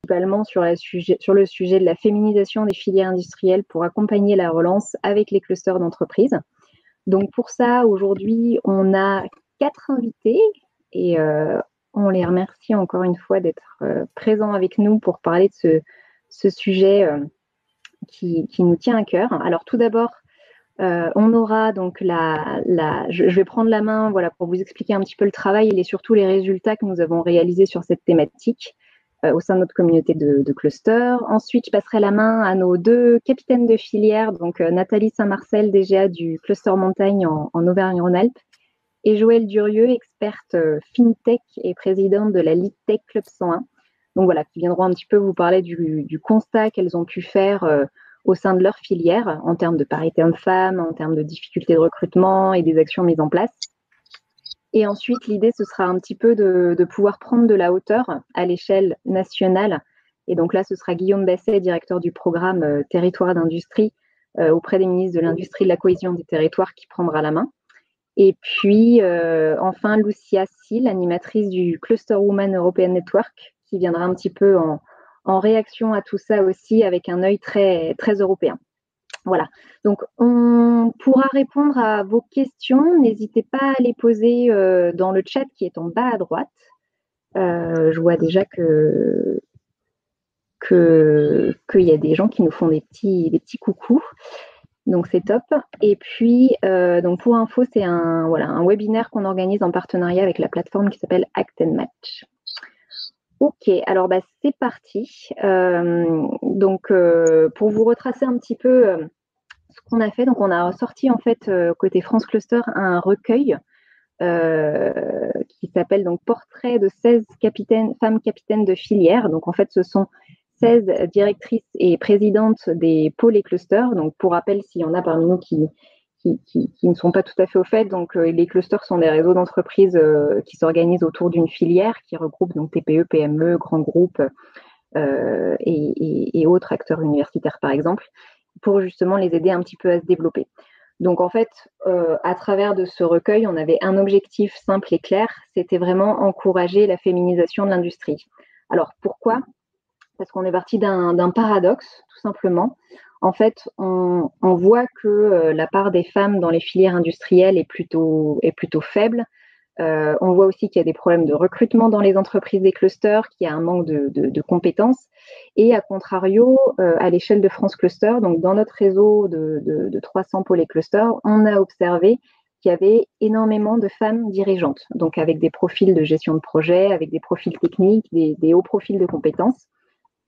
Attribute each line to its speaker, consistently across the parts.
Speaker 1: principalement sur le sujet de la féminisation des filières industrielles pour accompagner la relance avec les clusters d'entreprises. Donc pour ça, aujourd'hui, on a 4 invités et on les remercie encore une fois d'être présents avec nous pour parler de ce sujet qui nous tient à cœur. Alors tout d'abord, on aura donc je vais prendre la main pour vous expliquer un petit peu le travail et surtout les résultats que nous avons réalisés sur cette thématique au sein de notre communauté de cluster. Ensuite, je passerai la main à nos 2 capitaines de filière, donc Nathalie Saint-Marcel, DGA du cluster montagne en Auvergne-Rhône-Alpes, et Joëlle Durieux, experte FinTech et présidente de la Lead Tech Club 101. Donc voilà, qui viendront un petit peu vous parler du constat qu'elles ont pu faire au sein de leur filière en termes de parité hommes-femmes, en termes de difficultés de recrutement et des actions mises en place. Et ensuite, l'idée, ce sera un petit peu de pouvoir prendre de la hauteur à l'échelle nationale. Et donc là, ce sera Guillaume Basset, directeur du programme Territoire d'industrie auprès des ministres de l'Industrie et de la Cohésion des territoires, qui prendra la main. Et puis, enfin, Lucia Sil, animatrice du Cluster Women European Network, qui viendra un petit peu en réaction à tout ça aussi avec un œil très, très européen. Voilà, donc on pourra répondre à vos questions. N'hésitez pas à les poser dans le chat qui est en bas à droite. Je vois déjà qu'il y a des gens qui nous font des petits coucous. Donc c'est top. Et puis, donc pour info, c'est un webinaire qu'on organise en partenariat avec la plateforme qui s'appelle Act and Match. Ok, alors c'est parti. Donc pour vous retracer un petit peu ce qu'on a fait, donc on a sorti en fait côté France Cluster un recueil qui s'appelle donc Portrait de 16 femmes capitaines de filière. Donc en fait, ce sont 16 directrices et présidentes des pôles et clusters. Donc pour rappel, s'il y en a parmi nous qui ne sont pas tout à fait au fait, donc les clusters sont des réseaux d'entreprises qui s'organisent autour d'une filière qui regroupe donc TPE, PME, grands groupes et autres acteurs universitaires par exemple, pour justement les aider un petit peu à se développer. Donc en fait, à travers de ce recueil, on avait un objectif simple et clair, c'était vraiment encourager la féminisation de l'industrie. Alors pourquoi ? Parce qu'on est parti d'un paradoxe, tout simplement. En fait, on voit que la part des femmes dans les filières industrielles est plutôt faible. On voit aussi qu'il y a des problèmes de recrutement dans les entreprises des clusters, qu'il y a un manque de compétences. Et à contrario, à l'échelle de France Cluster, donc dans notre réseau de 300 pôles et clusters, on a observé qu'il y avait énormément de femmes dirigeantes, donc avec des profils de gestion de projet, avec des profils techniques, des hauts profils de compétences.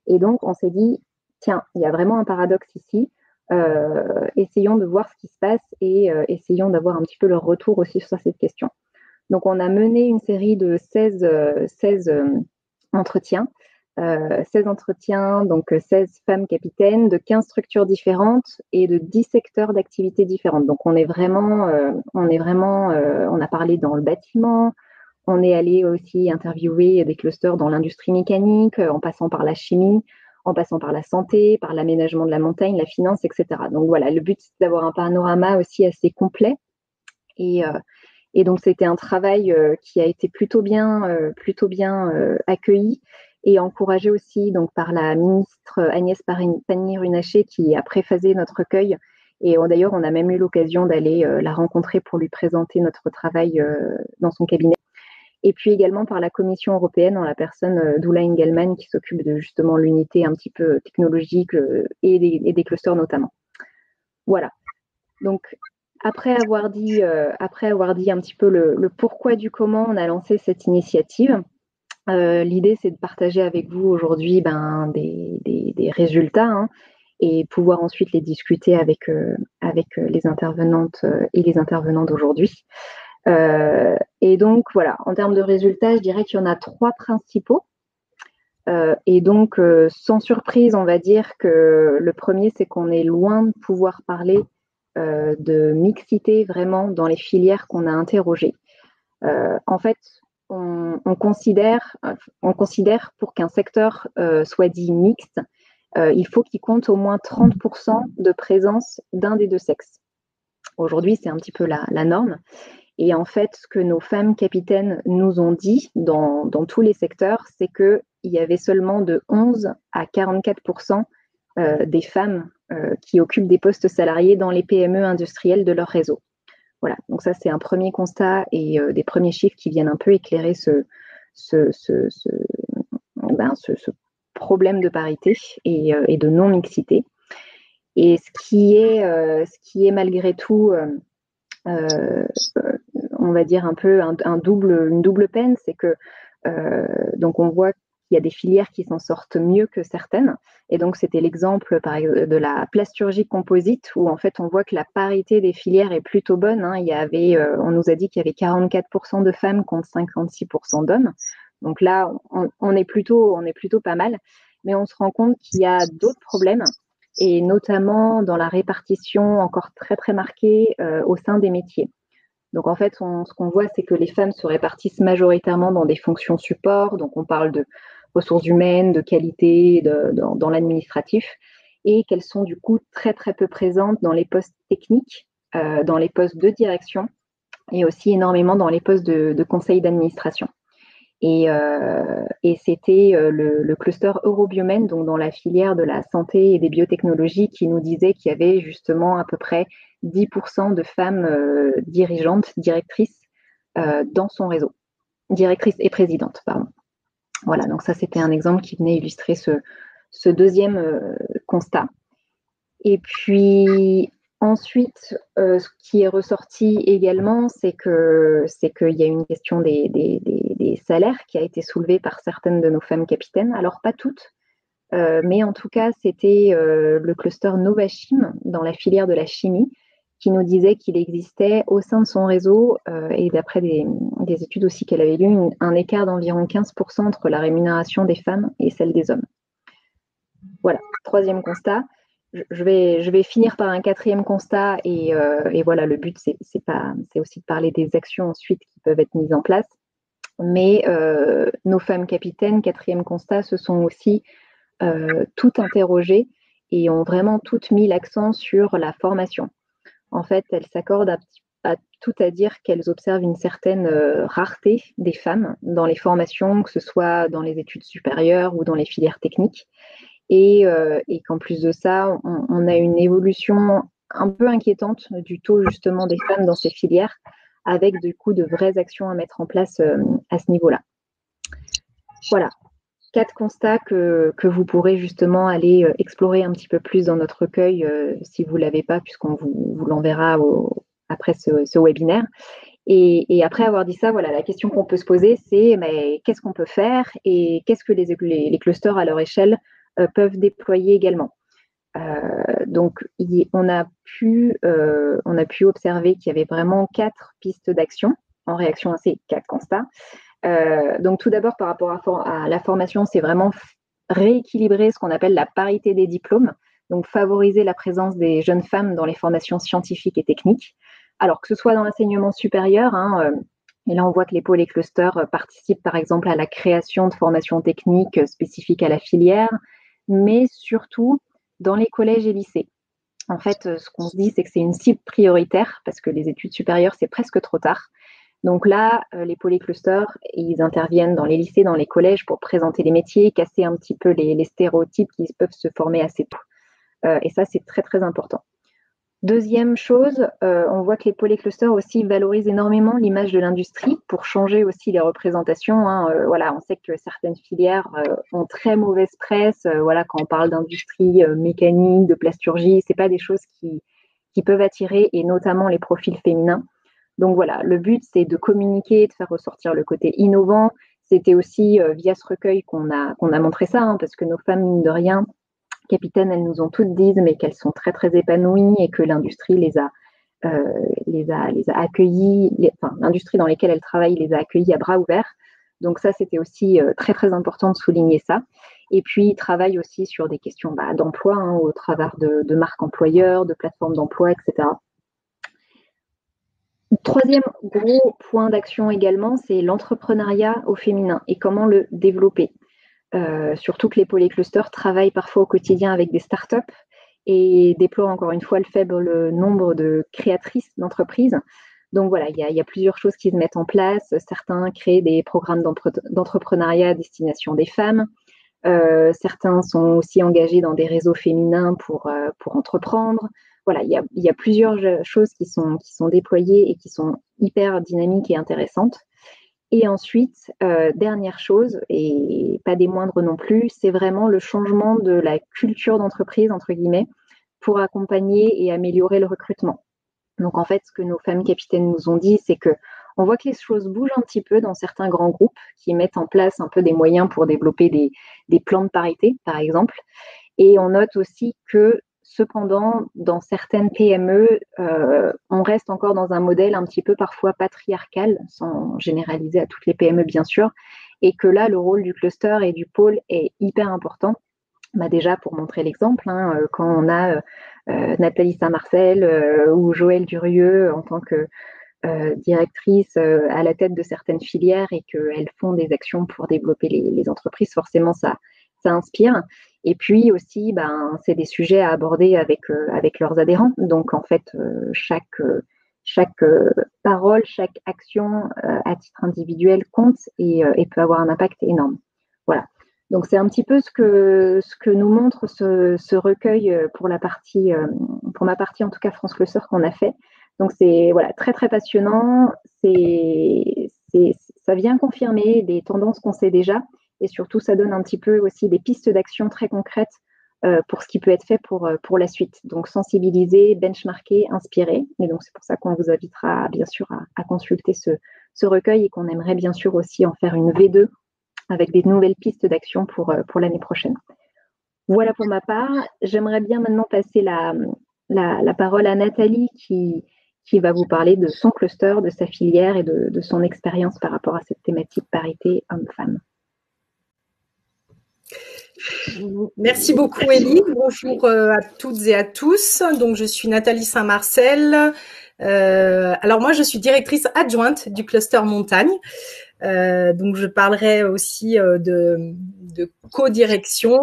Speaker 1: Et donc, on s'est dit, tiens, il y a vraiment un paradoxe ici. Essayons de voir ce qui se passe et essayons d'avoir un petit peu leur retour aussi sur cette question. Donc, on a mené une série de 16 entretiens. 16 entretiens, donc 16 femmes capitaines de 15 structures différentes et de 10 secteurs d'activité différentes. Donc, on a parlé dans le bâtiment, on est allé aussi interviewer des clusters dans l'industrie mécanique, en passant par la chimie, en passant par la santé, par l'aménagement de la montagne, la finance, etc. Donc voilà, le but, c'est d'avoir un panorama aussi assez complet. Et donc, c'était un travail qui a été plutôt bien accueilli et encouragé aussi donc, par la ministre Agnès Pannier-Runacher qui a préphasé notre recueil. Et d'ailleurs, on a même eu l'occasion d'aller la rencontrer pour lui présenter notre travail dans son cabinet. Et puis également par la Commission européenne en la personne d'Oula Engelmann qui s'occupe de justement l'unité un petit peu technologique et des clusters notamment. Voilà. Donc, après avoir dit un petit peu le pourquoi du comment on a lancé cette initiative, l'idée c'est de partager avec vous aujourd'hui des résultats et pouvoir ensuite les discuter avec les intervenantes et les intervenants d'aujourd'hui. Et donc voilà, en termes de résultats, je dirais qu'il y en a 3 principaux. Et donc, sans surprise, on va dire que le premier, c'est qu'on est loin de pouvoir parler de mixité vraiment dans les filières qu'on a interrogées. En fait, on considère pour qu'un secteur soit dit mixte, il faut qu'il compte au moins 30% de présence d'un des 2 sexes. Aujourd'hui, c'est un petit peu la norme. Et en fait, ce que nos femmes capitaines nous ont dit dans tous les secteurs, c'est qu'il il y avait seulement de 11 à 44% des femmes qui occupent des postes salariés dans les PME industrielles de leur réseau. Voilà, donc ça c'est un premier constat et des premiers chiffres qui viennent un peu éclairer ce problème de parité et de non-mixité. Et ce qui est malgré tout, on va dire un peu une double peine, c'est que donc on voit qu'il y a des filières qui s'en sortent mieux que certaines. Et donc c'était l'exemple de la plasturgie composite où en fait on voit que la parité des filières est plutôt bonne. Hein. On nous a dit qu'il y avait 44% de femmes contre 56% d'hommes. Donc là, on est plutôt pas mal. Mais on se rend compte qu'il y a d'autres problèmes, et notamment dans la répartition encore très très marquée au sein des métiers. Donc en fait, ce qu'on voit, c'est que les femmes se répartissent majoritairement dans des fonctions support, donc on parle de ressources humaines, de qualité, dans l'administratif, et qu'elles sont du coup très très peu présentes dans les postes techniques, dans les postes de direction, et aussi énormément dans les postes de conseil d'administration. Et c'était le cluster Eurobiomène, donc dans la filière de la santé et des biotechnologies, qui nous disait qu'il y avait justement à peu près 10% de femmes dirigeantes, directrices dans son réseau. Directrices et présidentes, pardon. Voilà, donc ça c'était un exemple qui venait illustrer ce deuxième constat. Et puis ensuite, ce qui est ressorti également, c'est qu'il y a une question des salaires qui a été soulevée par certaines de nos femmes capitaines. Alors pas toutes, mais en tout cas, c'était le cluster Novachim dans la filière de la chimie qui nous disait qu'il existait au sein de son réseau, et d'après des études aussi qu'elle avait lues, un écart d'environ 15% entre la rémunération des femmes et celle des hommes. Voilà, troisième constat. Je vais finir par un quatrième constat et voilà, le but c'est aussi de parler des actions ensuite qui peuvent être mises en place. Mais nos femmes capitaines, quatrième constat, se sont aussi toutes interrogées et ont vraiment toutes mis l'accent sur la formation. En fait, elles s'accordent à dire qu'elles observent une certaine rareté des femmes dans les formations, que ce soit dans les études supérieures ou dans les filières techniques. Et qu'en plus de ça, on a une évolution un peu inquiétante du taux justement des femmes dans ces filières, avec du coup de vraies actions à mettre en place à ce niveau-là. Voilà, 4 constats que vous pourrez justement aller explorer un petit peu plus dans notre recueil si vous ne l'avez pas, puisqu'on vous l'enverra après ce webinaire. Et après avoir dit ça, voilà, la question qu'on peut se poser, c'est mais qu'est-ce qu'on peut faire et qu'est-ce que les clusters à leur échelle peuvent déployer également. Donc, on a pu observer qu'il y avait vraiment 4 pistes d'action en réaction à ces 4 constats. Donc, tout d'abord, par rapport à la formation, c'est vraiment rééquilibrer ce qu'on appelle la parité des diplômes, donc favoriser la présence des jeunes femmes dans les formations scientifiques et techniques. Alors, que ce soit dans l'enseignement supérieur, et là, on voit que les pôles et clusters participent, par exemple, à la création de formations techniques spécifiques à la filière, mais surtout dans les collèges et lycées. En fait, ce qu'on se dit, c'est que c'est une cible prioritaire parce que les études supérieures, c'est presque trop tard. Donc là, les polyclusters, ils interviennent dans les lycées, dans les collèges pour présenter les métiers, casser un petit peu les stéréotypes qui peuvent se former assez tôt. Et ça, c'est très, très important. Deuxième chose, on voit que les polyclusters aussi valorisent énormément l'image de l'industrie pour changer aussi les représentations. Voilà, on sait que certaines filières ont très mauvaise presse. Voilà, quand on parle d'industrie mécanique, de plasturgie, c'est pas des choses qui peuvent attirer, et notamment les profils féminins. Donc voilà, le but c'est de communiquer, de faire ressortir le côté innovant. C'était aussi via ce recueil qu'on a montré ça, parce que nos femmes, mine de rien, capitaines, elles nous ont toutes dit mais qu'elles sont très très épanouies et que l'industrie les a accueillies, l'industrie dans laquelle elles travaillent les a accueillies à bras ouverts. Donc ça, c'était aussi très très important de souligner ça. Et puis, ils travaillent aussi sur des questions d'emploi, au travers de marques employeurs, de plateformes d'emploi, etc. Troisième gros point d'action également, c'est l'entrepreneuriat au féminin et comment le développer. Surtout que les polyclusters travaillent parfois au quotidien avec des startups et déplorent encore une fois le faible nombre de créatrices d'entreprises. Donc voilà, il y a plusieurs choses qui se mettent en place. Certains créent des programmes d'entrepreneuriat à destination des femmes. Certains sont aussi engagés dans des réseaux féminins pour entreprendre. Voilà, il y a plusieurs choses qui sont déployées et qui sont hyper dynamiques et intéressantes. Et ensuite, dernière chose, et pas des moindres non plus, c'est vraiment le changement de la culture d'entreprise, entre guillemets, pour accompagner et améliorer le recrutement. Donc en fait, ce que nos femmes capitaines nous ont dit, c'est que on voit que les choses bougent un petit peu dans certains grands groupes qui mettent en place un peu des moyens pour développer des plans de parité, par exemple. Et on note aussi que cependant, dans certaines PME, on reste encore dans un modèle un petit peu parfois patriarcal, sans généraliser à toutes les PME bien sûr, et que là, le rôle du cluster et du pôle est hyper important. Bah déjà, pour montrer l'exemple, hein, quand on a Nathalie Saint-Marcel ou Joëlle Durieux en tant que directrice à la tête de certaines filières et qu'elles font des actions pour développer les entreprises, forcément, ça inspire. Et puis aussi, ben, c'est des sujets à aborder avec leurs adhérents. Donc, en fait, chaque parole, chaque action à titre individuel compte et peut avoir un impact énorme. Voilà. Donc, c'est un petit peu ce que nous montre ce recueil pour ma partie en tout cas France Cluster qu'on a fait. Donc, c'est voilà, très, très passionnant. Ça vient confirmer des tendances qu'on sait déjà et surtout, ça donne un petit peu aussi des pistes d'action très concrètes pour ce qui peut être fait pour la suite. Donc, sensibiliser, benchmarker, inspirer. Et donc, c'est pour ça qu'on vous invitera bien sûr à consulter ce recueil et qu'on aimerait bien sûr aussi en faire une V2 avec des nouvelles pistes d'action pour l'année prochaine. Voilà pour ma part. J'aimerais bien maintenant passer la parole à Nathalie qui va vous parler de son cluster, de sa filière et de son expérience par rapport à cette thématique parité homme-femme.
Speaker 2: Merci beaucoup, Élie. Bonjour à toutes et à tous. Donc, je suis Nathalie Saint-Marcel. Alors, moi, je suis directrice adjointe du cluster montagne. Donc, je parlerai aussi de co-direction.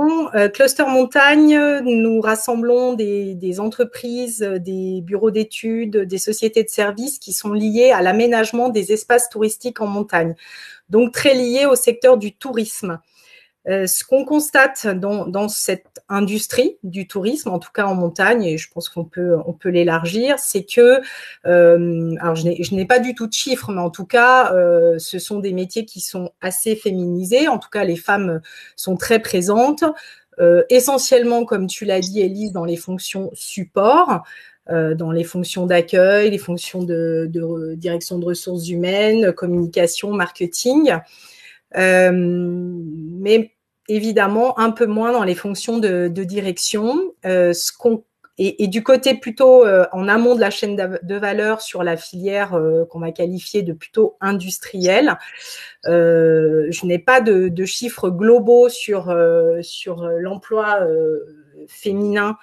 Speaker 2: Cluster montagne, nous rassemblons des entreprises, des bureaux d'études, des sociétés de services qui sont liées à l'aménagement des espaces touristiques en montagne. Donc, très liés au secteur du tourisme. Ce qu'on constate dans cette industrie du tourisme, en tout cas en montagne, et je pense qu'on peut l'élargir, c'est que, alors je n'ai pas du tout de chiffres, mais en tout cas, ce sont des métiers qui sont assez féminisés. En tout cas, les femmes sont très présentes, essentiellement, comme tu l'as dit, Élise, dans les fonctions support. Dans les fonctions d'accueil, les fonctions de direction de ressources humaines, communication, marketing. Mais évidemment un peu moins dans les fonctions de direction. Et du côté plutôt en amont de la chaîne de valeur sur la filière qu'on va qualifier de plutôt industrielle, je n'ai pas de chiffres globaux sur l'emploi féminin,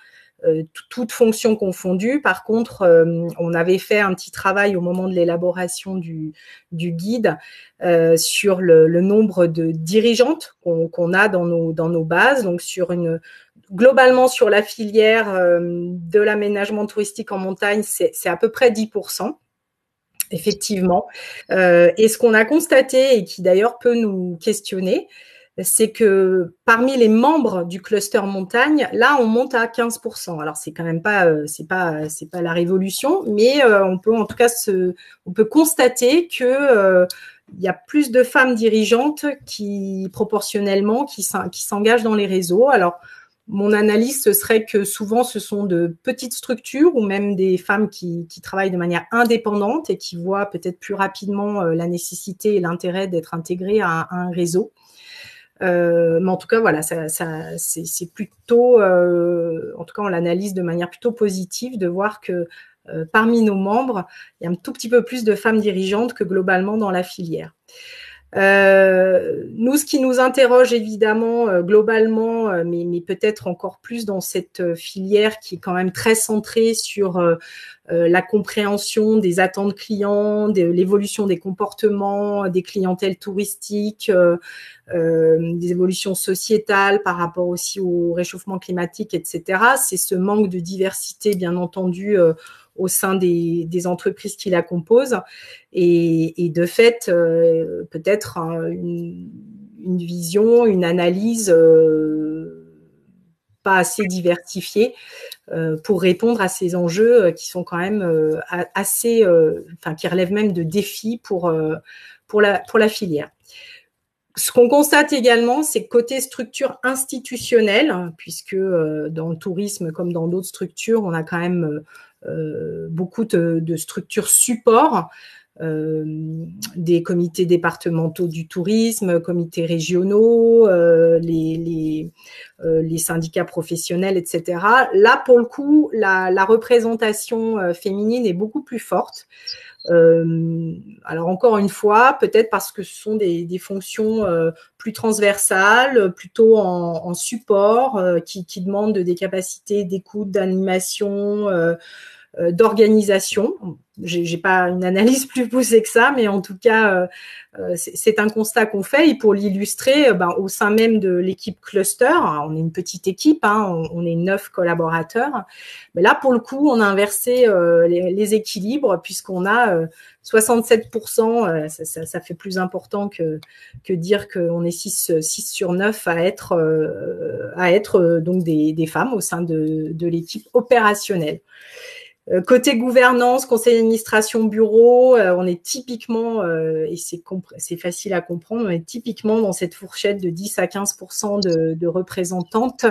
Speaker 2: toutes fonctions confondues. Par contre, on avait fait un petit travail au moment de l'élaboration du guide sur le nombre de dirigeantes qu'on a dans nos bases. Donc, globalement, sur la filière de l'aménagement touristique en montagne, c'est à peu près 10%. Effectivement. Et ce qu'on a constaté, et qui d'ailleurs peut nous questionner, c'est que parmi les membres du cluster montagne, là, on monte à 15%. Alors, c'est quand même pas, c'est pas la révolution, mais on peut en tout cas on peut constater que il y a plus de femmes dirigeantes proportionnellement, qui s'engagent dans les réseaux. Alors, mon analyse, ce serait que souvent, ce sont de petites structures ou même des femmes qui travaillent de manière indépendante et qui voient peut-être plus rapidement la nécessité et l'intérêt d'être intégrées à un réseau. Mais en tout cas, voilà, c'est plutôt, en tout cas, on l'analyse de manière plutôt positive de voir que parmi nos membres, il y a un tout petit peu plus de femmes dirigeantes que globalement dans la filière. Nous, ce qui nous interroge évidemment globalement, mais peut-être encore plus dans cette filière qui est quand même très centrée sur la compréhension des attentes clients, de l'évolution des comportements, des clientèles touristiques, des évolutions sociétales par rapport aussi au réchauffement climatique, etc. C'est ce manque de diversité, bien entendu, au sein des entreprises qui la composent. Et de fait, peut-être une vision, une analyse pas assez diversifiée pour répondre à ces enjeux qui sont quand même assez, enfin qui relèvent même de défis pour la filière. Ce qu'on constate également, c'est que côté structure institutionnelle, puisque dans le tourisme comme dans d'autres structures, on a quand même beaucoup de structures support, des comités départementaux du tourisme, comités régionaux, les syndicats professionnels, etc. Là, pour le coup, la représentation féminine est beaucoup plus forte. Alors encore une fois, peut-être parce que ce sont des fonctions plus transversales, plutôt en support, qui demandent des capacités d'écoute, d'animation, d'organisation. J'ai pas une analyse plus poussée que ça, mais en tout cas, c'est un constat qu'on fait. Et pour l'illustrer, au sein même de l'équipe cluster, on est une petite équipe, on est 9 collaborateurs. Mais là, pour le coup, on a inversé les équilibres puisqu'on a 67%. Ça fait plus important que dire qu'on est 6 sur 9 à être donc des femmes au sein de l'équipe opérationnelle. Côté gouvernance, conseil d'administration, bureau, on est typiquement, et c'est facile à comprendre, on est typiquement dans cette fourchette de 10 à 15% de représentantes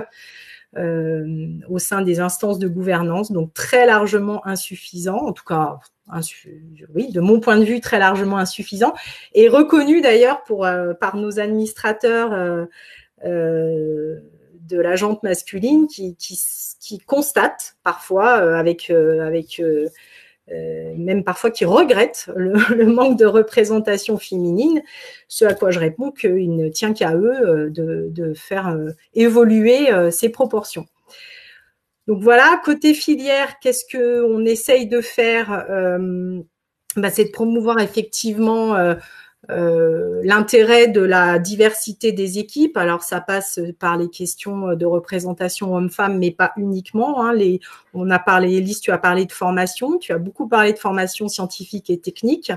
Speaker 2: au sein des instances de gouvernance, donc très largement insuffisant, en tout cas, oui, de mon point de vue, très largement insuffisant, et reconnu d'ailleurs par nos administrateurs de la jante masculine qui constate parfois même parfois qui regrette le manque de représentation féminine, ce à quoi je réponds qu'il ne tient qu'à eux de faire évoluer ces proportions. Donc voilà, côté filière, qu'est-ce qu'on essaye de faire c'est de promouvoir effectivement l'intérêt de la diversité des équipes. Alors ça passe par les questions de représentation homme-femme, mais pas uniquement. On a parlé, Élise, tu as parlé de formation, tu as beaucoup parlé de formation scientifique et technique.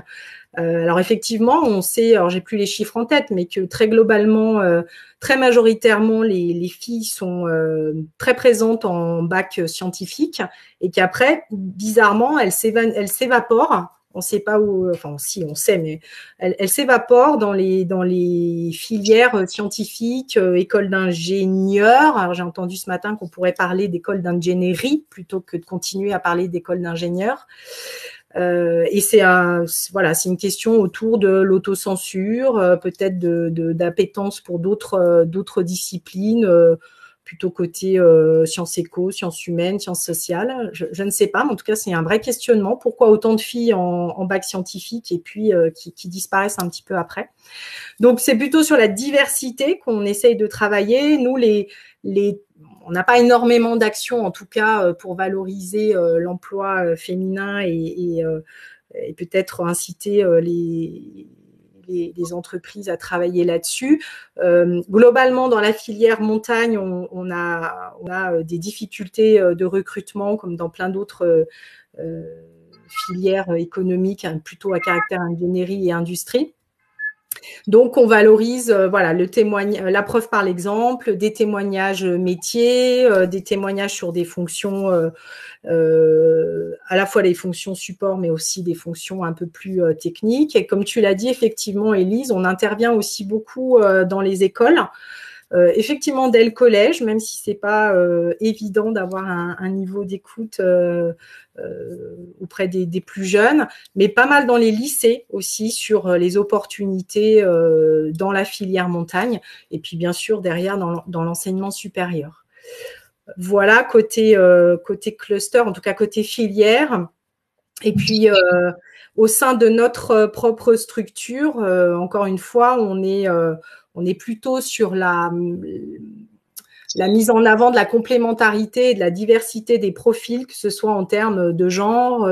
Speaker 2: Alors effectivement, on sait, alors j'ai plus les chiffres en tête, mais que très globalement, très majoritairement, les filles sont très présentes en bac scientifique et qu'après, bizarrement, elles s'évaporent. On ne sait pas où, enfin si on sait, mais elle s'évapore dans les filières scientifiques, écoles d'ingénieurs. Alors j'ai entendu ce matin qu'on pourrait parler d'école d'ingénierie plutôt que de continuer à parler d'école d'ingénieurs. Et c'est une question autour de l'autocensure, peut-être d'appétence pour d'autres disciplines. Plutôt côté sciences éco, sciences humaines, sciences sociales. Je ne sais pas, mais en tout cas, c'est un vrai questionnement. Pourquoi autant de filles en bac scientifique et puis qui disparaissent un petit peu après? Donc, c'est plutôt sur la diversité qu'on essaye de travailler. Nous, on n'a pas énormément d'actions, en tout cas, pour valoriser l'emploi féminin et peut-être inciter les entreprises à travailler là-dessus. Globalement, dans la filière montagne, on a des difficultés de recrutement, comme dans plein d'autres filières économiques, plutôt à caractère ingénierie et industrie. Donc, on valorise la preuve par l'exemple, des témoignages métiers, des témoignages sur des fonctions, à la fois les fonctions support, mais aussi des fonctions un peu plus techniques. Et comme tu l'as dit, effectivement, Élise, on intervient aussi beaucoup dans les écoles. Effectivement, dès le collège, même si c'est pas évident d'avoir un niveau d'écoute auprès des plus jeunes, mais pas mal dans les lycées aussi sur les opportunités dans la filière montagne et puis bien sûr derrière dans l'enseignement supérieur. Voilà, côté cluster, en tout cas côté filière. Et puis, au sein de notre propre structure, encore une fois, on est plutôt sur la mise en avant de la complémentarité et de la diversité des profils, que ce soit en termes de genre,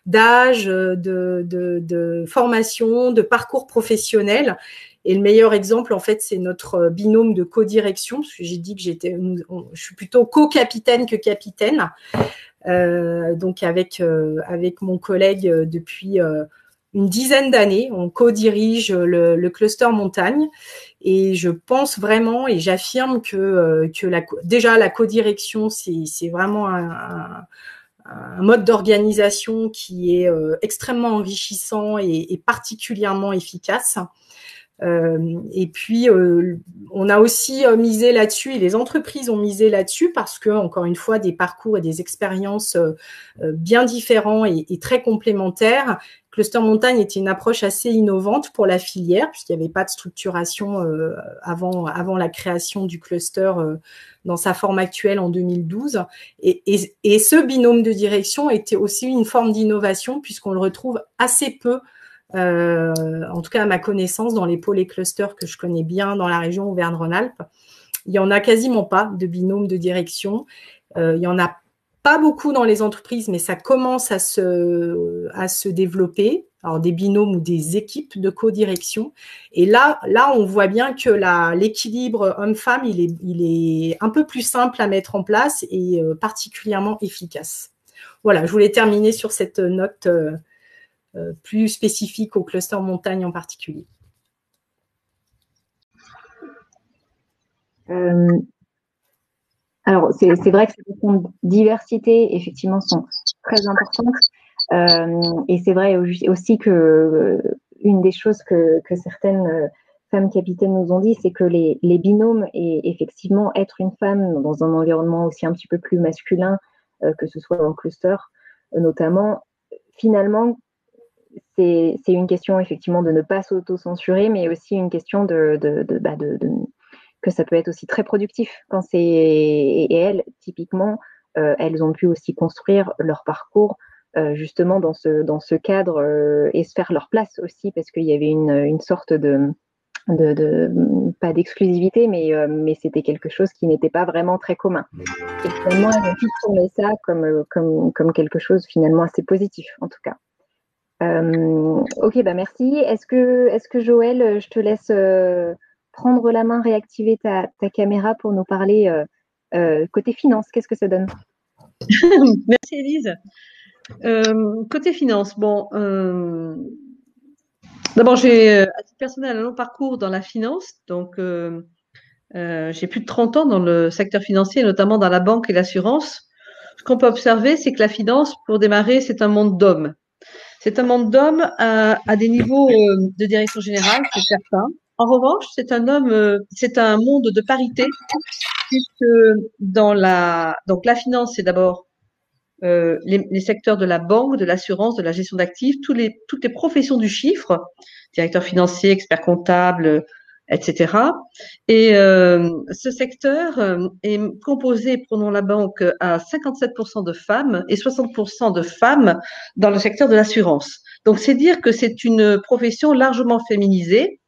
Speaker 2: d'âge, de formation, de parcours professionnel. Et le meilleur exemple, en fait, c'est notre binôme de co-direction, parce que j'ai dit que je suis plutôt co-capitaine que capitaine. Donc avec mon collègue depuis une dizaine d'années, on co-dirige le cluster montagne, et je pense vraiment et j'affirme que déjà la co-direction, c'est vraiment un mode d'organisation qui est extrêmement enrichissant et particulièrement efficace. Et puis, on a aussi misé là-dessus, et les entreprises ont misé là-dessus parce que, encore une fois, des parcours et des expériences bien différents et très complémentaires. Cluster Montagne était une approche assez innovante pour la filière, puisqu'il n'y avait pas de structuration avant la création du cluster dans sa forme actuelle en 2012. Et ce binôme de direction était aussi une forme d'innovation, puisqu'on le retrouve assez peu, en tout cas à ma connaissance, dans les pôles et clusters que je connais bien dans la région Auvergne-Rhône-Alpes. Il n'y en a quasiment pas de binôme de direction. Il n'y en a pas beaucoup dans les entreprises, mais ça commence à se développer. Alors des binômes ou des équipes de co-direction. Et là, on voit bien que l'équilibre homme-femme, il est un peu plus simple à mettre en place et particulièrement efficace. Voilà, je voulais terminer sur cette note plus spécifique au cluster montagne en particulier.
Speaker 1: Alors, c'est vrai que ces questions de diversité, effectivement, sont très importantes. Et c'est vrai aussi que une des choses que certaines femmes capitaines nous ont dit, c'est que les binômes et effectivement être une femme dans un environnement aussi un petit peu plus masculin, que ce soit dans le cluster notamment, finalement, c'est une question effectivement de ne pas s'auto-censurer, mais aussi une question que ça peut être aussi très productif quand c'est, et elles typiquement elles ont pu aussi construire leur parcours justement dans ce cadre et se faire leur place aussi, parce qu'il y avait une sorte de pas d'exclusivité, mais c'était quelque chose qui n'était pas vraiment très commun. Et finalement, elles ont pu tourner ça comme quelque chose finalement assez positif, en tout cas. Ok, bah merci. Est-ce que Joël, je te laisse prendre la main, réactiver ta caméra pour nous parler côté finance, qu'est-ce que ça donne?
Speaker 3: Merci Élise. Côté finance, bon, d'abord j'ai à titre personnel un long parcours dans la finance, donc j'ai plus de 30 ans dans le secteur financier, notamment dans la banque et l'assurance. Ce qu'on peut observer, c'est que la finance, pour démarrer, c'est un monde d'hommes. C'est un monde d'hommes à des niveaux de direction générale, c'est certain. En revanche, c'est un monde de parité, puisque donc la finance, c'est d'abord les secteurs de la banque, de l'assurance, de la gestion d'actifs, toutes les professions du chiffre, directeur financier, expert comptable, etc. Et ce secteur est composé, prenons la banque, à 57% de femmes et 60% de femmes dans le secteur de l'assurance. Donc, c'est dire que c'est une profession largement féminisée.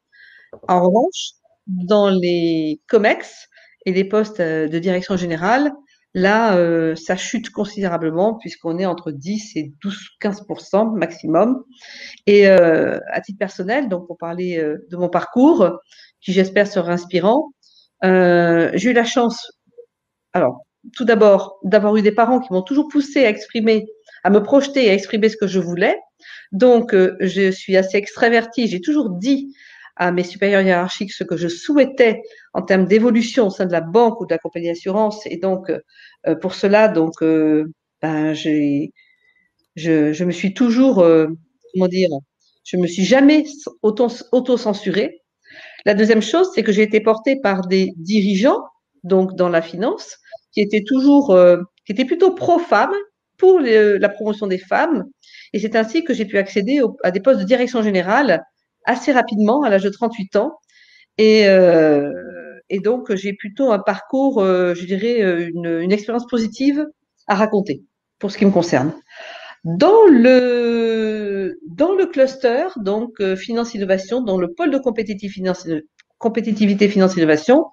Speaker 3: En revanche, dans les COMEX et les postes de direction générale, là, ça chute considérablement puisqu'on est entre 10 et 12-15% maximum. Et à titre personnel, donc pour parler de mon parcours, qui j'espère sera inspirant, j'ai eu la chance, alors tout d'abord, d'avoir eu des parents qui m'ont toujours poussé à me projeter et à exprimer ce que je voulais. Donc, je suis assez extravertie. J'ai toujours dit à mes supérieurs hiérarchiques ce que je souhaitais en termes d'évolution au sein de la banque ou de la compagnie d'assurance. Et donc, pour cela, donc, je me suis toujours, comment dire, je me suis jamais auto-censurée. La deuxième chose, c'est que j'ai été portée par des dirigeants, donc dans la finance, qui étaient qui étaient plutôt pro-femmes, pour la promotion des femmes. Et c'est ainsi que j'ai pu accéder à des postes de direction générale assez rapidement, à l'âge de 38 ans. Et donc, j'ai plutôt un parcours, je dirais, une expérience positive à raconter, pour ce qui me concerne. Dans le cluster, donc finance innovation, dans le pôle de compétitivité finance innovation,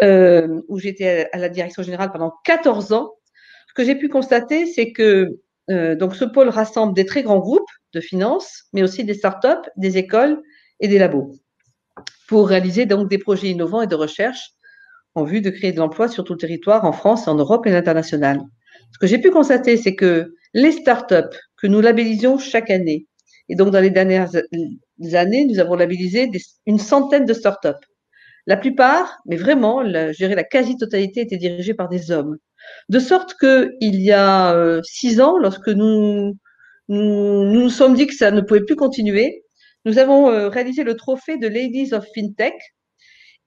Speaker 3: où j'étais à la direction générale pendant 14 ans, ce que j'ai pu constater, c'est que donc ce pôle rassemble des très grands groupes de finance, mais aussi des startups, des écoles et des labos. pour réaliser donc des projets innovants et de recherche en vue de créer de l'emploi sur tout le territoire, en France, en Europe et à l'international. Ce que j'ai pu constater, c'est que les startups que nous labellisions chaque année, et donc dans les dernières années, nous avons labellisé une centaine de startups. La plupart, mais vraiment, je dirais la quasi-totalité, étaient dirigées par des hommes. De sorte que il y a 6 ans, lorsque nous sommes dit que ça ne pouvait plus continuer, nous avons réalisé le trophée de Ladies of FinTech.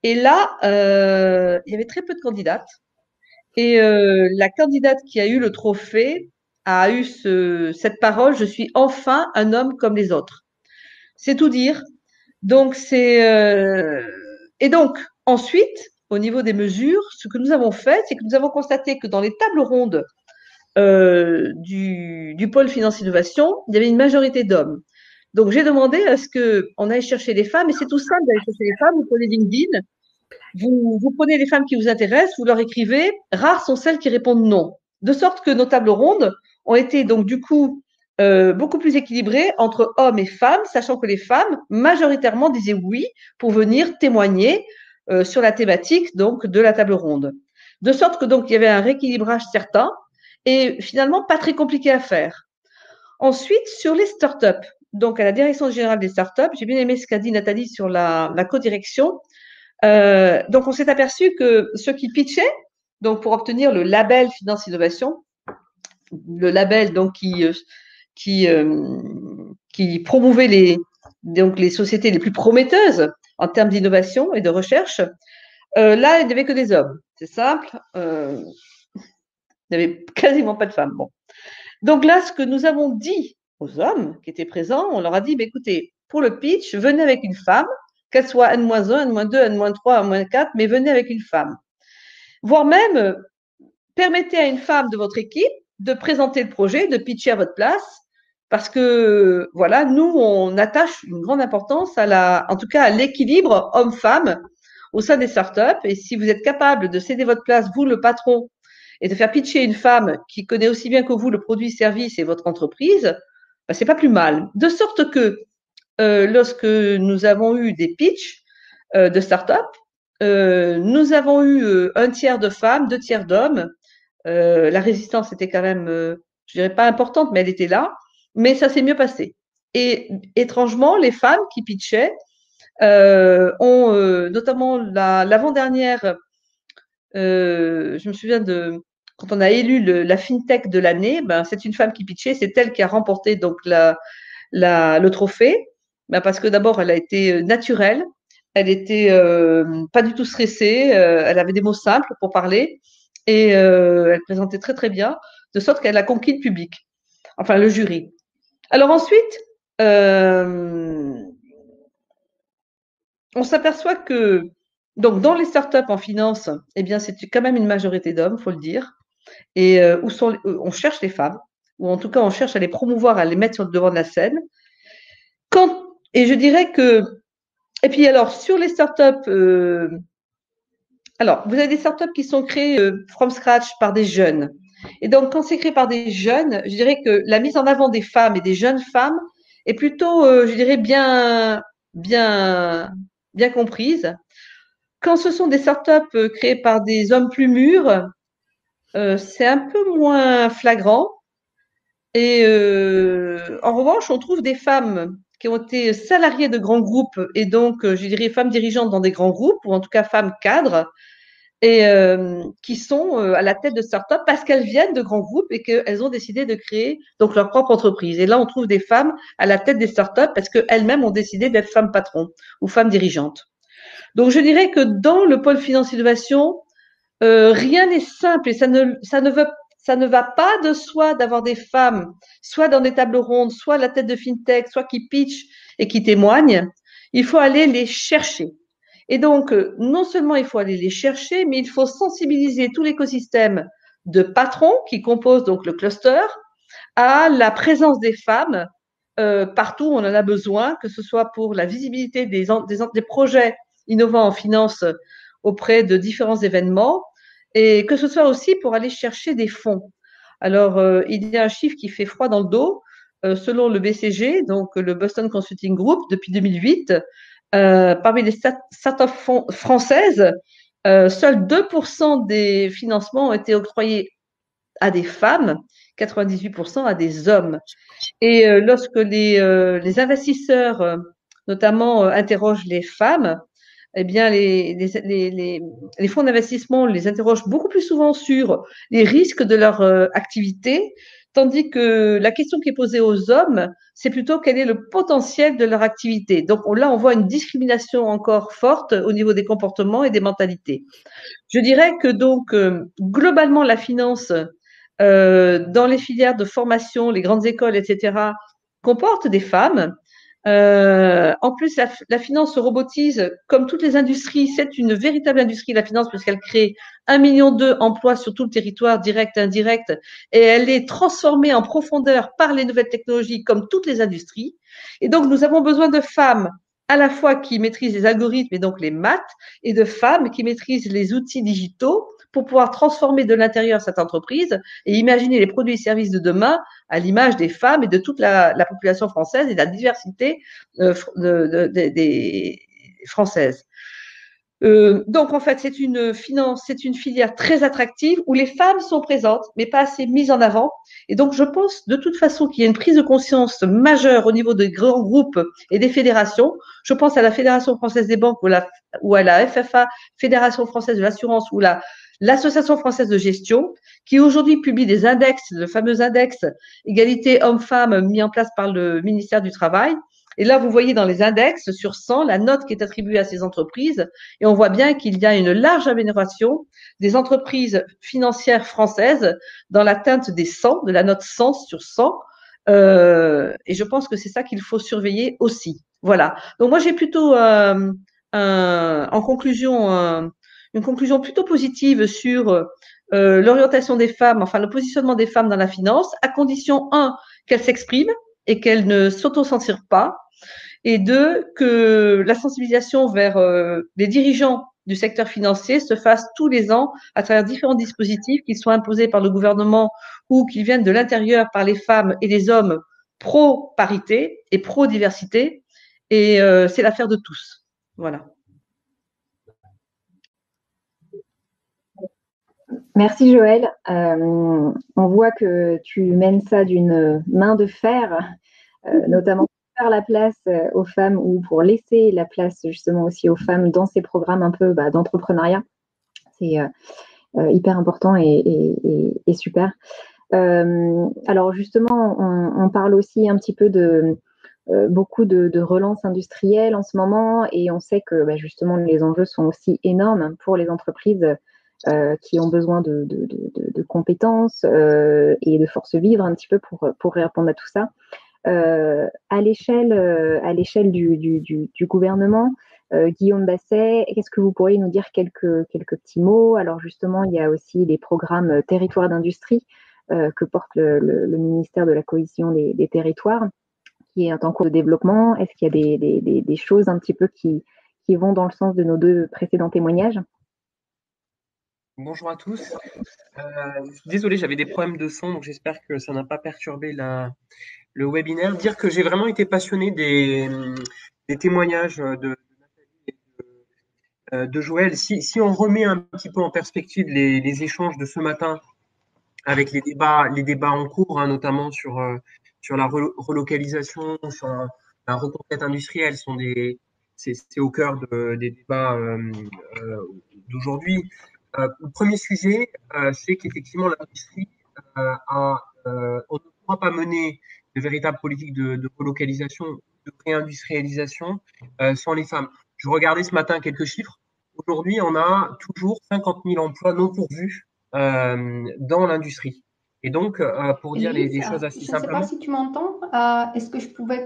Speaker 3: Et là, il y avait très peu de candidates. Et la candidate qui a eu le trophée a eu cette parole: je suis enfin un homme comme les autres. C'est tout dire. Donc et donc ensuite, au niveau des mesures, ce que nous avons fait, c'est que nous avons constaté que dans les tables rondes du pôle finance innovation, il y avait une majorité d'hommes. Donc j'ai demandé à ce qu'on aille chercher les femmes, et c'est tout simple d'aller chercher les femmes. Vous prenez LinkedIn, vous prenez les femmes qui vous intéressent, vous leur écrivez, rares sont celles qui répondent non. De sorte que nos tables rondes ont été donc du coup beaucoup plus équilibrées entre hommes et femmes, sachant que les femmes majoritairement disaient oui pour venir témoigner sur la thématique donc de la table ronde. De sorte que donc il y avait un rééquilibrage certain et finalement pas très compliqué à faire. Ensuite, sur les startups, donc à la direction générale des startups, j'ai bien aimé ce qu'a dit Nathalie sur la co-direction. Donc, on s'est aperçu que ceux qui pitchaient, donc pour obtenir le label Finance Innovation, le label donc qui promouvait les sociétés les plus prometteuses en termes d'innovation et de recherche, là, il n'y avait que des hommes. C'est simple. Il n'y avait quasiment pas de femmes. Bon. Donc là, ce que nous avons dit aux hommes qui étaient présents, on leur a dit, écoutez, pour le pitch, venez avec une femme, qu'elle soit N-1, N-2, N-3, N-4, mais venez avec une femme. Voire même, permettez à une femme de votre équipe de présenter le projet, de pitcher à votre place, parce que, voilà, nous, on attache une grande importance en tout cas, à l'équilibre homme-femme au sein des startups. Et si vous êtes capable de céder votre place, vous, le patron, et de faire pitcher une femme qui connaît aussi bien que vous le produit, service et votre entreprise, ben, c'est pas plus mal. De sorte que lorsque nous avons eu des pitchs de start-up, nous avons eu un tiers de femmes, 2 tiers d'hommes. La résistance était quand même, je dirais pas importante, mais elle était là. Mais ça s'est mieux passé. Et étrangement, les femmes qui pitchaient ont notamment l'avant-dernière, je me souviens quand on a élu la FinTech de l'année, ben, c'est une femme qui pitchait, c'est elle qui a remporté donc le trophée, ben, parce que d'abord, elle a été naturelle, elle était pas du tout stressée, elle avait des mots simples pour parler, et elle présentait très très bien, de sorte qu'elle a conquis le public, enfin le jury. Alors ensuite, on s'aperçoit que donc dans les startups en finance, eh bien c'est quand même une majorité d'hommes, faut le dire, et on cherche les femmes, ou en tout cas on cherche à les promouvoir, à les mettre sur le devant de la scène. Et je dirais que, et puis alors sur les startups, alors vous avez des startups qui sont créées from scratch par des jeunes. Et donc quand c'est créé par des jeunes, je dirais que la mise en avant des femmes et des jeunes femmes est plutôt, je dirais, bien comprise. Quand ce sont des startups créées par des hommes plus mûrs, c'est un peu moins flagrant. Et en revanche, on trouve des femmes qui ont été salariées de grands groupes et donc, je dirais, femmes dirigeantes dans des grands groupes, ou en tout cas femmes cadres, et qui sont à la tête de start-up parce qu'elles viennent de grands groupes et qu'elles ont décidé de créer donc leur propre entreprise. Et là, on trouve des femmes à la tête des start-up parce qu'elles-mêmes ont décidé d'être femmes patrons ou femmes dirigeantes. Donc, je dirais que dans le pôle finance innovation, rien n'est simple et ça ne va pas de soi d'avoir des femmes, soit dans des tables rondes, soit à la tête de FinTech, soit qui pitchent et qui témoignent. Il faut aller les chercher. Et donc, non seulement il faut aller les chercher, mais il faut sensibiliser tout l'écosystème de patrons qui composent donc le cluster à la présence des femmes partout où on en a besoin, que ce soit pour la visibilité des projets innovants en finance auprès de différents événements, et que ce soit aussi pour aller chercher des fonds. Alors, il y a un chiffre qui fait froid dans le dos. Selon le BCG, donc le Boston Consulting Group, depuis 2008, parmi les startups françaises, seuls 2% des financements ont été octroyés à des femmes, 98% à des hommes. Et lorsque les investisseurs, notamment, interrogent les femmes, eh bien, les fonds d'investissement les interrogent beaucoup plus souvent sur les risques de leur activité, tandis que la question qui est posée aux hommes, c'est plutôt quel est le potentiel de leur activité. Donc là, on voit une discrimination encore forte au niveau des comportements et des mentalités. Je dirais que donc, globalement, la finance, dans les filières de formation, les grandes écoles, etc., comporte des femmes. En plus, la finance se robotise comme toutes les industries. C'est une véritable industrie, la finance, puisqu'elle crée 1,2 million d'emplois sur tout le territoire, direct et indirect, et elle est transformée en profondeur par les nouvelles technologies, comme toutes les industries. Et donc, nous avons besoin de femmes à la fois qui maîtrisent les algorithmes et donc les maths, et de femmes qui maîtrisent les outils digitaux pour pouvoir transformer de l'intérieur cette entreprise et imaginer les produits et services de demain à l'image des femmes et de toute la population française et de la diversité des françaises. Donc, en fait, c'est une filière très attractive où les femmes sont présentes, mais pas assez mises en avant. Et donc, je pense de toute façon qu'il y a une prise de conscience majeure au niveau des grands groupes et des fédérations. Je pense à la Fédération française des banques ou à la FFA, Fédération française de l'assurance, ou l'Association française de gestion, qui aujourd'hui publie des index, le fameux index égalité hommes-femmes mis en place par le ministère du Travail. Et là, vous voyez dans les index sur 100 la note qui est attribuée à ces entreprises, et on voit bien qu'il y a une large amélioration des entreprises financières françaises dans l'atteinte des 100, de la note 100 sur 100. Et je pense que c'est ça qu'il faut surveiller aussi. Voilà. Donc moi, j'ai plutôt, en conclusion, une conclusion plutôt positive sur l'orientation des femmes, enfin le positionnement des femmes dans la finance, à condition, un, qu'elles s'expriment et qu'elles ne s'auto-censurent pas, et deux, que la sensibilisation vers les dirigeants du secteur financier se fasse tous les ans à travers différents dispositifs, qu'ils soient imposés par le gouvernement ou qu'ils viennent de l'intérieur par les femmes et les hommes pro-parité et pro-diversité. Et c'est l'affaire de tous. Voilà.
Speaker 1: Merci Joël. On voit que tu mènes ça d'une main de fer, notamment pour faire la place aux femmes ou pour laisser la place justement aussi aux femmes dans ces programmes un peu d'entrepreneuriat. C'est hyper important et super. Alors justement, on parle aussi un petit peu de beaucoup de relance industrielle en ce moment, et on sait que justement les enjeux sont aussi énormes pour les entreprises qui ont besoin de compétences et de force vive un petit peu pour répondre à tout ça. À l'échelle du gouvernement, Guillaume Basset, qu'est-ce que vous pourriez nous dire quelques petits mots? Alors justement, il y a aussi les programmes territoires d'industrie que porte le ministère de la Cohésion des territoires, qui est en cours de développement. Est-ce qu'il y a des choses un petit peu qui vont dans le sens de nos deux précédents témoignages?
Speaker 4: Bonjour à tous. Désolé, j'avais des problèmes de son, donc j'espère que ça n'a pas perturbé le webinaire. Dire que j'ai vraiment été passionné des témoignages de Joël. Si on remet un petit peu en perspective les échanges de ce matin avec les débats en cours, hein, notamment sur la relocalisation, sur la reconquête industrielle, c'est au cœur des débats d'aujourd'hui. Le premier sujet, c'est qu'effectivement l'industrie on ne pourra pas mener de véritable politique de relocalisation, de réindustrialisation sans les femmes. Je regardais ce matin quelques chiffres. Aujourd'hui, on a toujours 50 000 emplois non pourvus dans l'industrie. Et donc, pour dire les choses assez simplement…
Speaker 5: Je ne sais pas si tu m'entends. Est-ce que je pourrais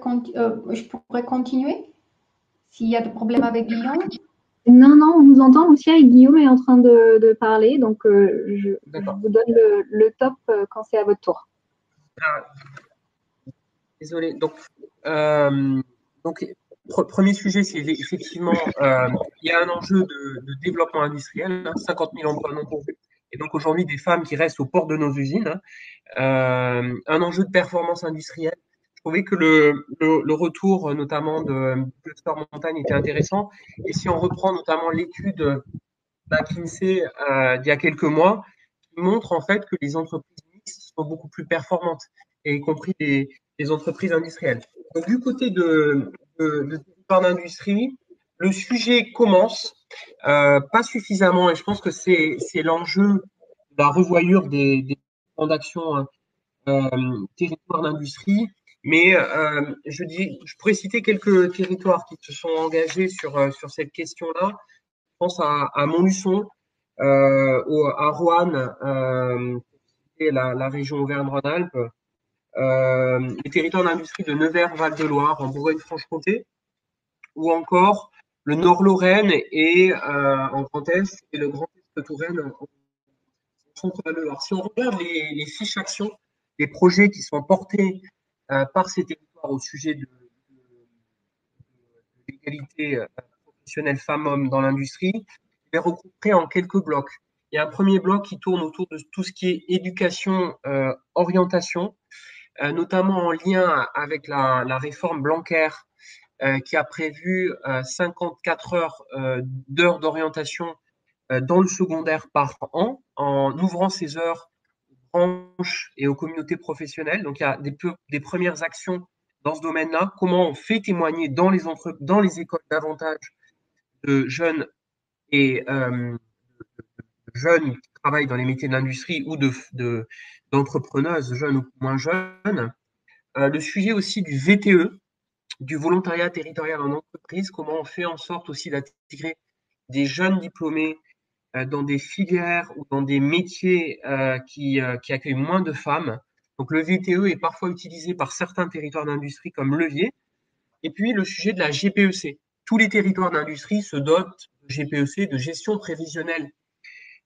Speaker 5: continuer s'il y a des problèmes avec Guillaume?
Speaker 1: Non, on vous entend aussi, et Guillaume est en train de parler, donc je vous donne le top quand c'est à votre tour.
Speaker 4: Désolé. Donc, premier sujet, c'est effectivement, il y a un enjeu de développement industriel, 50 000 emplois non pourvus, et donc aujourd'hui des femmes qui restent aux portes de nos usines, un enjeu de performance industrielle. Je trouvais que le retour, notamment de cluster montagne, était intéressant. Et si on reprend notamment l'étude McKinsey d'il y a quelques mois, qui montre en fait que les entreprises mixtes sont beaucoup plus performantes, et y compris les entreprises industrielles. Donc, du côté de territoire d'industrie, le sujet commence, pas suffisamment, et je pense que c'est l'enjeu de la revoyure des plans d'action territoire d'industrie. Mais je pourrais citer quelques territoires qui se sont engagés sur cette question-là. Je pense à Montluçon, à Roanne, et la région Auvergne-Rhône-Alpes, les territoires d'industrie de Nevers-Val-de-Loire en Bourgogne-Franche-Comté, ou encore le Nord-Lorraine et en Grand Est et le Grand Est de Touraine en Centre-Val-de-Loire. Si on regarde les fiches actions, les projets qui sont portés par ces territoires au sujet de l'égalité professionnelle femmes-hommes dans l'industrie, il est regroupé en quelques blocs. Il y a un premier bloc qui tourne autour de tout ce qui est éducation, orientation, notamment en lien avec la réforme Blanquer, qui a prévu 54 heures d'heures d'orientation dans le secondaire par an, en ouvrant ces heures aux branches et aux communautés professionnelles. Donc, il y a des premières actions dans ce domaine-là. Comment on fait témoigner dans les écoles davantage de jeunes et jeunes qui travaillent dans les métiers de l'industrie ou d'entrepreneuses, jeunes ou moins jeunes. Le sujet aussi du VTE, du volontariat territorial en entreprise, comment on fait en sorte aussi d'intégrer des jeunes diplômés dans des filières ou dans des métiers qui accueillent moins de femmes. Donc le VTE est parfois utilisé par certains territoires d'industrie comme levier. Et puis le sujet de la GPEC. Tous les territoires d'industrie se dotent de GPEC, de gestion prévisionnelle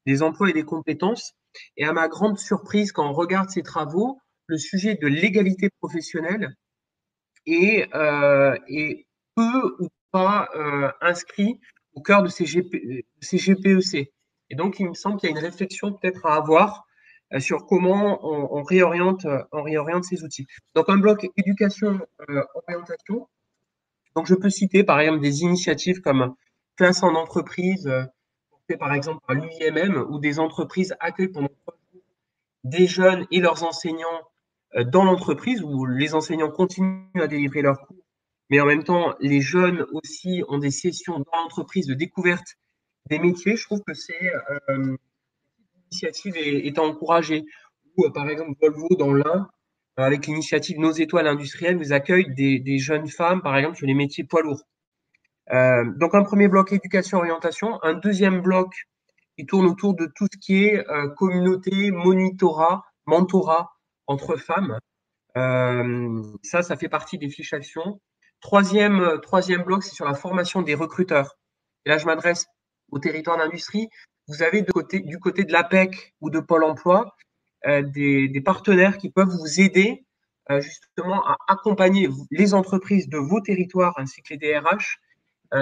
Speaker 4: des emplois et des compétences. Et à ma grande surprise, quand on regarde ces travaux, le sujet de l'égalité professionnelle est peu ou pas inscrit au cœur de ces GPEC. Et donc, il me semble qu'il y a une réflexion peut-être à avoir sur comment on réoriente ces outils. Donc, un bloc éducation, orientation. Donc, je peux citer par exemple des initiatives comme Classe en entreprise, portée par exemple par l'UIMM, où des entreprises accueillent pendant 3 jours des jeunes et leurs enseignants dans l'entreprise, où les enseignants continuent à délivrer leurs cours, mais en même temps, les jeunes aussi ont des sessions dans l'entreprise de découverte des métiers. Je trouve que l'initiative est à encourager. Ou par exemple, Volvo dans l'Ain, avec l'initiative Nos étoiles industrielles, vous accueille des jeunes femmes, par exemple, sur les métiers poids lourds. Donc un premier bloc éducation-orientation, un deuxième bloc qui tourne autour de tout ce qui est communauté, mentorat entre femmes. Ça fait partie des fiches actions. Troisième bloc, c'est sur la formation des recruteurs. Et là, je m'adresse au territoire d'industrie. Vous avez du côté de l'APEC ou de Pôle emploi des partenaires qui peuvent vous aider justement à accompagner les entreprises de vos territoires ainsi que les DRH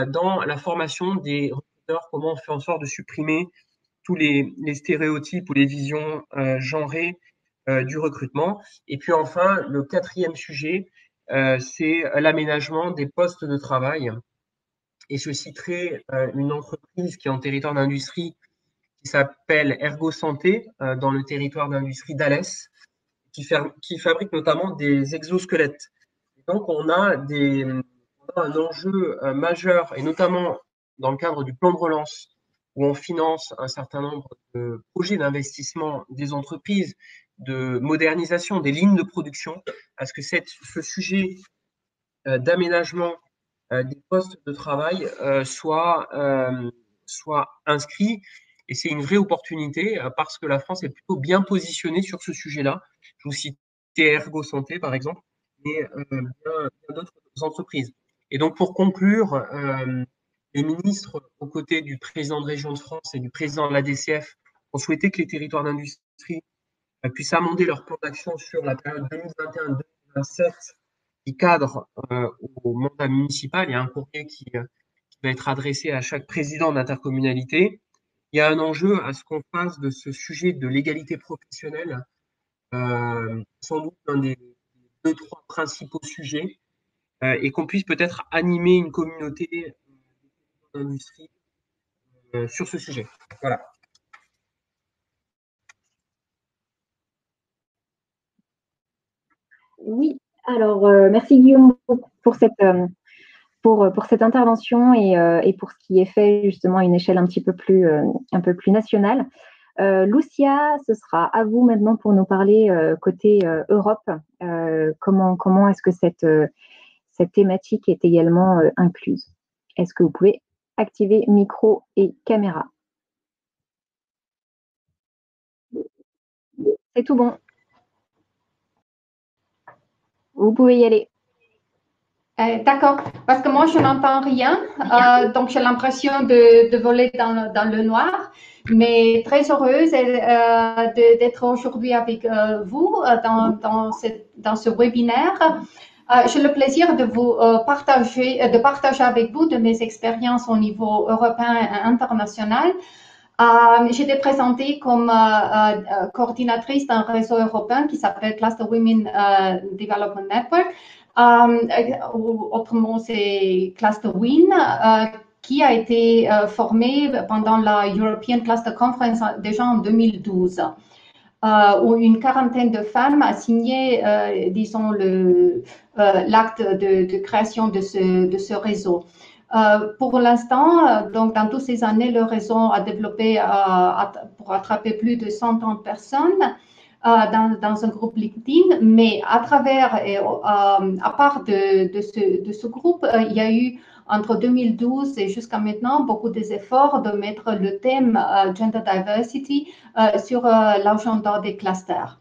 Speaker 4: dans la formation des recruteurs, comment on fait en sorte de supprimer tous les stéréotypes ou les visions genrées du recrutement. Et puis enfin, le quatrième sujet, c'est l'aménagement des postes de travail. Et je citerai une entreprise qui est en territoire d'industrie qui s'appelle Ergo Santé, dans le territoire d'industrie d'Alès, qui fabrique notamment des exosquelettes. Et donc, on a un enjeu majeur, et notamment dans le cadre du plan de relance, où on finance un certain nombre de projets d'investissement des entreprises, de modernisation des lignes de production, à ce que ce sujet d'aménagement des postes de travail soit inscrit. Et c'est une vraie opportunité parce que la France est plutôt bien positionnée sur ce sujet-là. Je vous citais Ergo Santé, par exemple, mais bien d'autres entreprises. Et donc, pour conclure, les ministres, aux côtés du président de Région de France et du président de la DCF, ont souhaité que les territoires d'industrie puissent amender leur plan d'action sur la période 2021-2027 qui cadre au mandat municipal. Il y a un courrier qui va être adressé à chaque président d'intercommunalité. Il y a un enjeu à ce qu'on fasse de ce sujet de l'égalité professionnelle sans doute l'un des deux, trois principaux sujets et qu'on puisse peut-être animer une communauté d'industrie sur ce sujet. Voilà.
Speaker 1: Oui, alors merci Guillaume pour cette intervention et pour ce qui est fait justement à une échelle un peu plus nationale. Lucia, ce sera à vous maintenant pour nous parler côté Europe. Comment est-ce que cette thématique est également incluse? Est-ce que vous pouvez activer micro et caméra? C'est tout bon. Vous pouvez y aller.
Speaker 5: D'accord, parce que moi, je n'entends rien, donc j'ai l'impression de voler dans le noir, mais très heureuse d'être aujourd'hui avec vous dans ce webinaire. J'ai le plaisir de vous partager avec vous de mes expériences au niveau européen et international. J'étais présentée comme coordinatrice d'un réseau européen qui s'appelle Cluster Women Development Network. Autrement, c'est Cluster WIN, qui a été formé pendant la European Cluster Conference déjà en 2012, où une quarantaine de femmes a signé, disons, l'acte de création de ce réseau. Pour l'instant, donc dans toutes ces années, le réseau a développé pour attraper plus de 130 personnes. Dans un groupe LinkedIn, mais à part de ce groupe, il y a eu entre 2012 et jusqu'à maintenant beaucoup d'efforts de mettre le thème Gender Diversity sur l'agenda des clusters.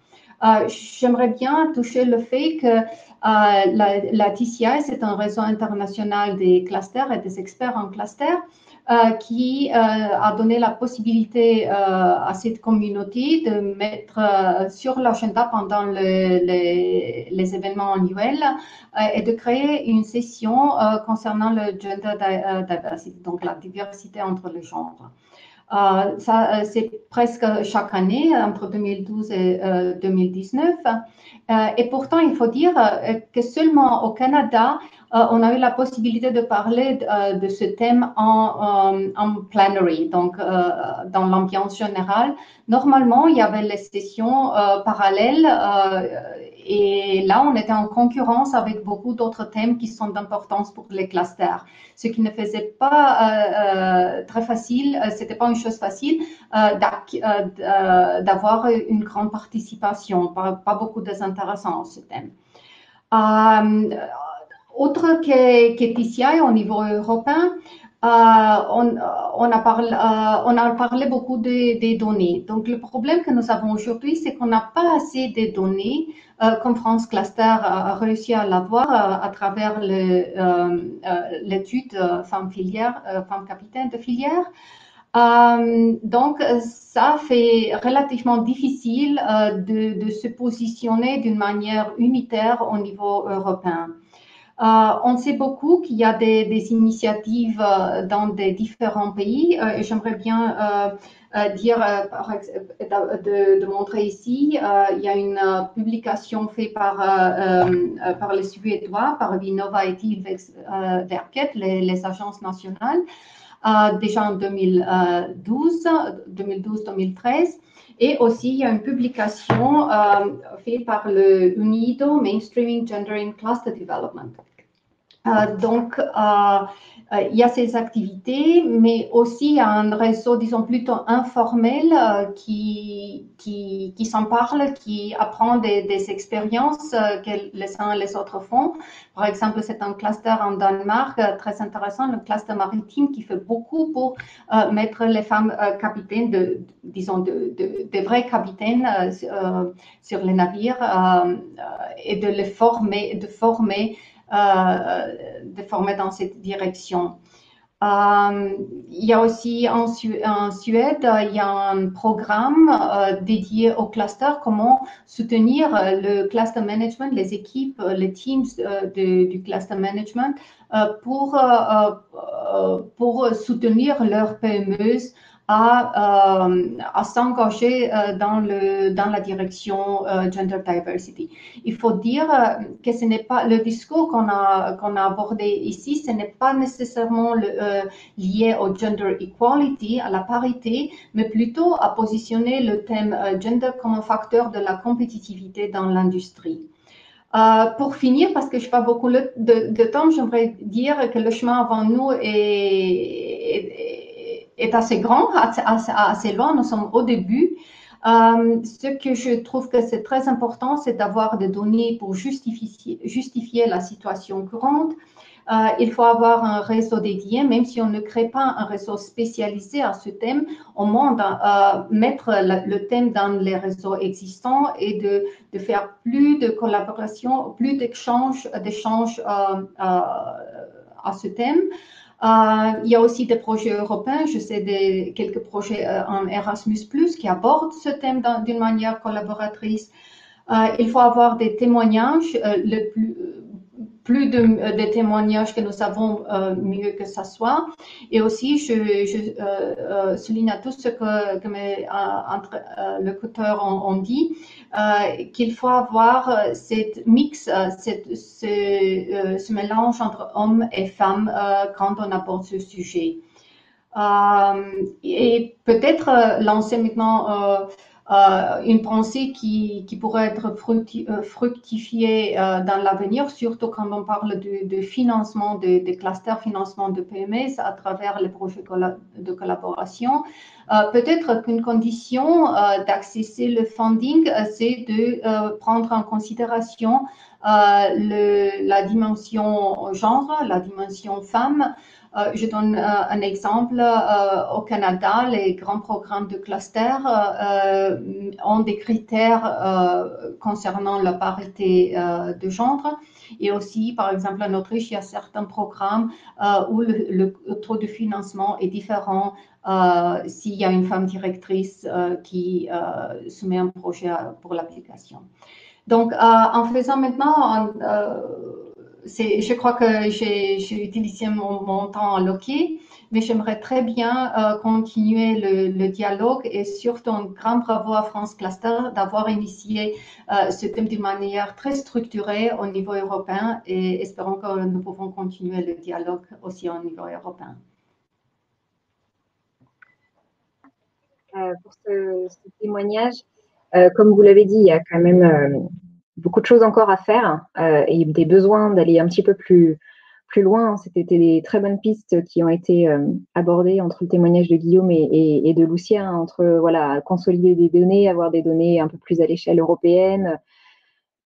Speaker 5: J'aimerais bien toucher le fait que la TCI, c'est un réseau international des clusters et des experts en clusters qui a donné la possibilité à cette communauté de mettre sur l'agenda pendant les événements annuels et de créer une session concernant le gender diversity, donc la diversité entre les genres. C'est presque chaque année, entre 2012 et 2019. Et pourtant, il faut dire que seulement au Canada, on a eu la possibilité de parler de ce thème en plenary, donc dans l'ambiance générale. Normalement, il y avait les sessions parallèles et là, on était en concurrence avec beaucoup d'autres thèmes qui sont d'importance pour les clusters, ce qui ne faisait pas très facile, c'était pas une chose facile d'avoir une grande participation, pas beaucoup d'intéressants en ce thème. Autre que TCI au niveau européen, on a parlé beaucoup des données. Donc, le problème que nous avons aujourd'hui, c'est qu'on n'a pas assez de données, comme France Cluster a réussi à l'avoir à travers l'étude femmes capitaines de filière. Donc, ça fait relativement difficile de se positionner d'une manière unitaire au niveau européen. On sait beaucoup qu'il y a des initiatives dans des différents pays et j'aimerais bien dire, de montrer ici, il y a une publication faite par les Suédois, par Vinnova et Tillväxtverket, les agences nationales, déjà en 2012-2013. Et aussi, il y a une publication faite par le UNIDO, Mainstreaming Gender in Cluster Development. Donc, il y a ces activités, mais aussi il y a un réseau, disons, plutôt informel qui s'en parle, qui apprend des expériences que les uns et les autres font. Par exemple, c'est un cluster en Danemark très intéressant, le cluster maritime, qui fait beaucoup pour mettre les femmes capitaines, disons, des vrais capitaines sur les navires et de les former, de former dans cette direction. Il y a aussi en Suède, il y a un programme dédié au cluster, comment soutenir le cluster management, les équipes, les teams du cluster management pour soutenir leurs PME à s'engager dans la direction gender diversity. Il faut dire que ce n'est pas le discours qu'on a abordé ici, ce n'est pas nécessairement lié au gender equality, à la parité, mais plutôt à positionner le thème gender comme un facteur de la compétitivité dans l'industrie. Pour finir, parce que je n'ai pas beaucoup de temps, j'aimerais dire que le chemin avant nous est assez grand, assez loin. Nous sommes au début. Ce que je trouve que c'est très important, c'est d'avoir des données pour justifier la situation courante. Il faut avoir un réseau dédié, même si on ne crée pas un réseau spécialisé à ce thème, au moins mettre le thème dans les réseaux existants et de faire plus de collaboration, plus d'échanges à ce thème. Il y a aussi des projets européens, je sais quelques projets en Erasmus+, qui abordent ce thème d'une manière collaboratrice. Il faut avoir des témoignages, plus de témoignages que nous avons, mieux que ça soit. Et aussi, je souligne à tout ce que mes locuteurs ont dit, qu'il faut avoir cette mix, ce mélange entre hommes et femmes quand on aborde ce sujet. Et peut-être lancer maintenant une pensée qui pourrait être fructifiée dans l'avenir, surtout quand on parle de financement des clusters, financement de PME à travers les projets de collaboration. Peut-être qu'une condition d'accéder le funding, c'est de prendre en considération la dimension genre, la dimension femme. Je donne un exemple. Au Canada, les grands programmes de cluster ont des critères concernant la parité de genre. Et aussi, par exemple, en Autriche, il y a certains programmes où le taux de financement est différent s'il y a une femme directrice qui soumet un projet pour l'application. Donc, en faisant maintenant... je crois que j'ai utilisé mon temps alloqué, mais j'aimerais très bien continuer le dialogue et surtout un grand bravo à France Cluster d'avoir initié ce thème d'une manière très structurée au niveau européen et espérons que nous pouvons continuer le dialogue aussi au niveau européen.
Speaker 1: Pour ce témoignage, comme vous l'avez dit, il y a quand même beaucoup de choses encore à faire et des besoins d'aller un petit peu plus loin. C'était des très bonnes pistes qui ont été abordées entre le témoignage de Guillaume et de Lucia, entre voilà, consolider des données, avoir des données un peu plus à l'échelle européenne,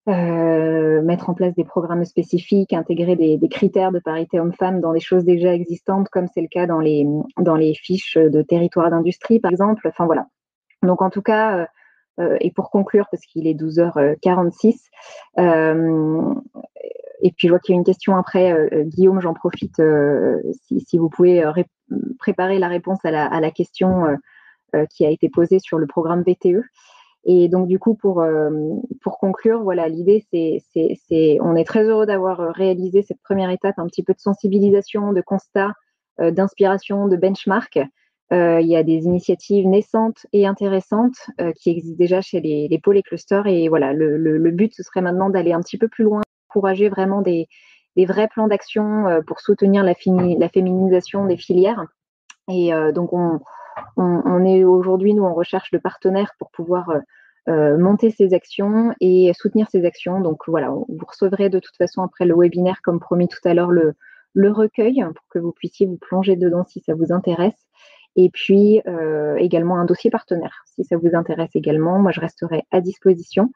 Speaker 1: mettre en place des programmes spécifiques, intégrer des critères de parité homme-femme dans des choses déjà existantes, comme c'est le cas dans les fiches de territoire d'industrie, par exemple. Enfin voilà. Donc en tout cas, et pour conclure, parce qu'il est 12h46, et puis je vois qu'il y a une question après, Guillaume, j'en profite, si vous pouvez préparer la réponse à la question qui a été posée sur le programme VTE. Et donc du coup, pour conclure, voilà, l'idée, on est très heureux d'avoir réalisé cette première étape, un petit peu de sensibilisation, de constat, d'inspiration, de benchmark. Il y a des initiatives naissantes et intéressantes qui existent déjà chez les pôles et clusters. Et voilà, le but, ce serait maintenant d'aller un petit peu plus loin, encourager vraiment des vrais plans d'action pour soutenir la féminisation des filières. Et donc, on est aujourd'hui, nous, en recherche de partenaires pour pouvoir monter ces actions et soutenir ces actions. Donc voilà, vous recevrez de toute façon après le webinaire, comme promis tout à l'heure, le recueil pour que vous puissiez vous plonger dedans si ça vous intéresse. Et puis également un dossier partenaire, si ça vous intéresse également. Moi, je resterai à disposition.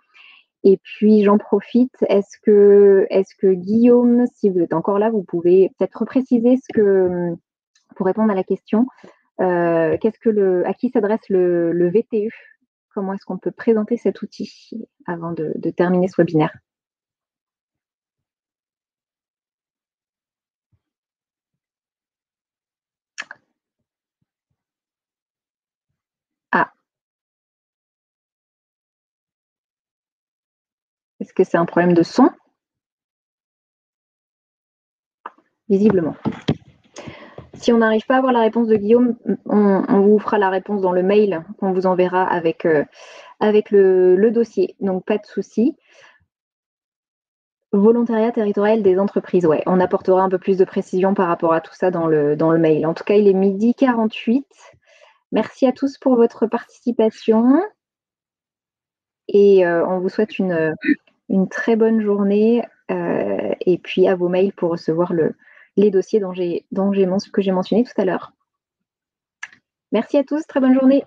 Speaker 1: Et puis, j'en profite. Est-ce que Guillaume, si vous êtes encore là, vous pouvez peut-être repréciser pour répondre à la question, à qui s'adresse le VTE? Comment est-ce qu'on peut présenter cet outil avant de terminer ce webinaire? Ah. Est-ce que c'est un problème de son? Visiblement. Si on n'arrive pas à avoir la réponse de Guillaume, on vous fera la réponse dans le mail qu'on vous enverra avec le dossier. Donc, pas de souci. Volontariat territorial des entreprises, ouais. On apportera un peu plus de précision par rapport à tout ça dans le mail. En tout cas, il est 12h48. Merci à tous pour votre participation. Et on vous souhaite une très bonne journée. Et puis à vos mails pour recevoir les dossiers que j'ai mentionnés tout à l'heure. Merci à tous, très bonne journée.